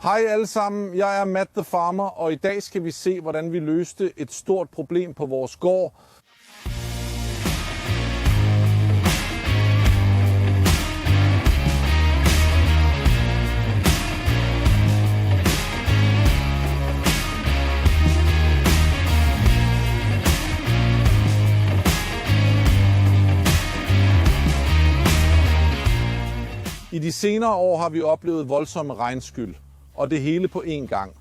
Hej alle sammen, jeg er Matt the Farmer, og i dag skal vi se, hvordan vi løste et stort problem på vores gård. I de senere år har vi oplevet voldsomme regnskyld, og det hele på én gang.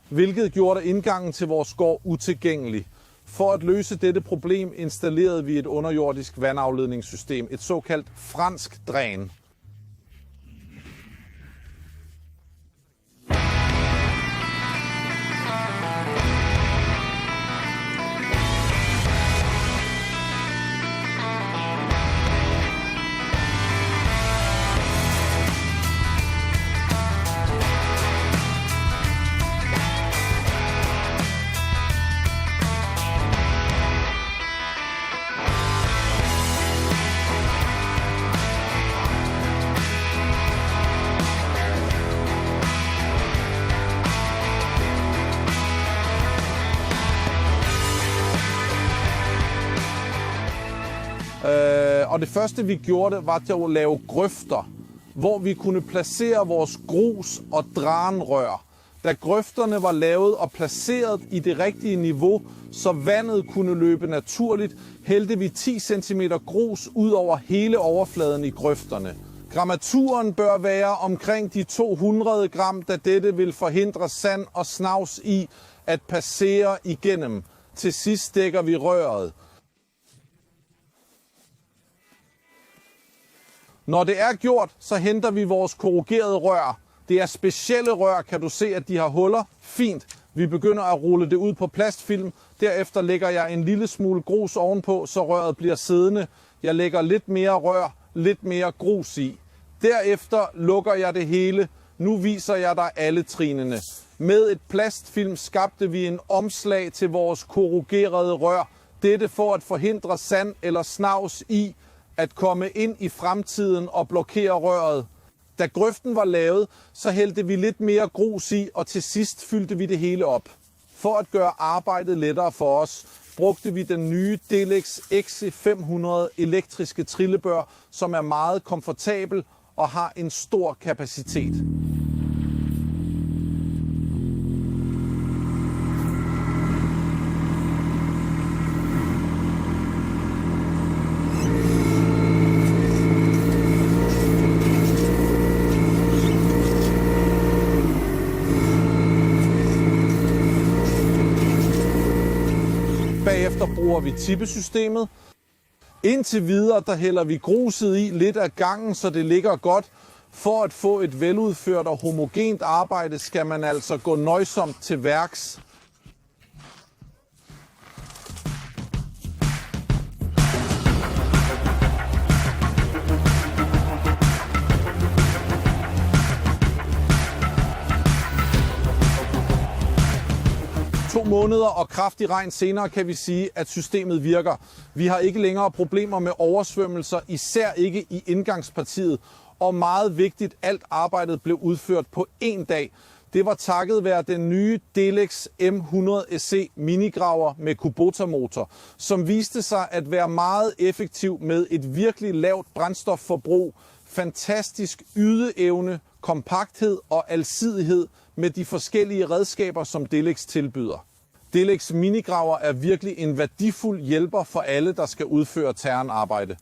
Hvilket gjorde indgangen til vores gård utilgængelig. For at løse dette problem installerede vi et underjordisk vandafledningssystem, et såkaldt fransk dræn. Og det første vi gjorde, var at lave grøfter, hvor vi kunne placere vores grus- og dranrør. Da grøfterne var lavet og placeret i det rigtige niveau, så vandet kunne løbe naturligt, hældte vi 10 cm grus ud over hele overfladen i grøfterne. Grammaturen bør være omkring de 200 gram, da dette vil forhindre sand og snavs i at passere igennem. Til sidst dækker vi røret. Når det er gjort, så henter vi vores korrugerede rør. Det er specielle rør, kan du se, at de har huller. Fint. Vi begynder at rulle det ud på plastfilm. Derefter lægger jeg en lille smule grus ovenpå, så røret bliver siddende. Jeg lægger lidt mere rør, lidt mere grus i. Derefter lukker jeg det hele. Nu viser jeg dig alle trinene. Med et plastfilm skabte vi en omslag til vores korrugerede rør. Dette for at forhindre sand eller snavs i at komme ind i fremtiden og blokere røret. Da grøften var lavet, så hældte vi lidt mere grus i, og til sidst fyldte vi det hele op. For at gøre arbejdet lettere for os, brugte vi den nye Delex XC500 elektriske trillebør, som er meget komfortabel og har en stor kapacitet. Bagefter bruger vi tippesystemet. Indtil videre der hælder vi gruset i lidt af gangen, så det ligger godt. For at få et veludført og homogent arbejde skal man altså gå nøjsomt til værks. To måneder og kraftig regn senere kan vi sige, at systemet virker. Vi har ikke længere problemer med oversvømmelser, især ikke i indgangspartiet. Og meget vigtigt, alt arbejdet blev udført på én dag. Det var takket være den nye Delex M100 SC minigraver med Kubota-motor, som viste sig at være meget effektiv med et virkelig lavt brændstofforbrug, fantastisk ydeevne, kompakthed og alsidighed med de forskellige redskaber, som Delex tilbyder. Delex minigraver er virkelig en værdifuld hjælper for alle, der skal udføre ternarbejde.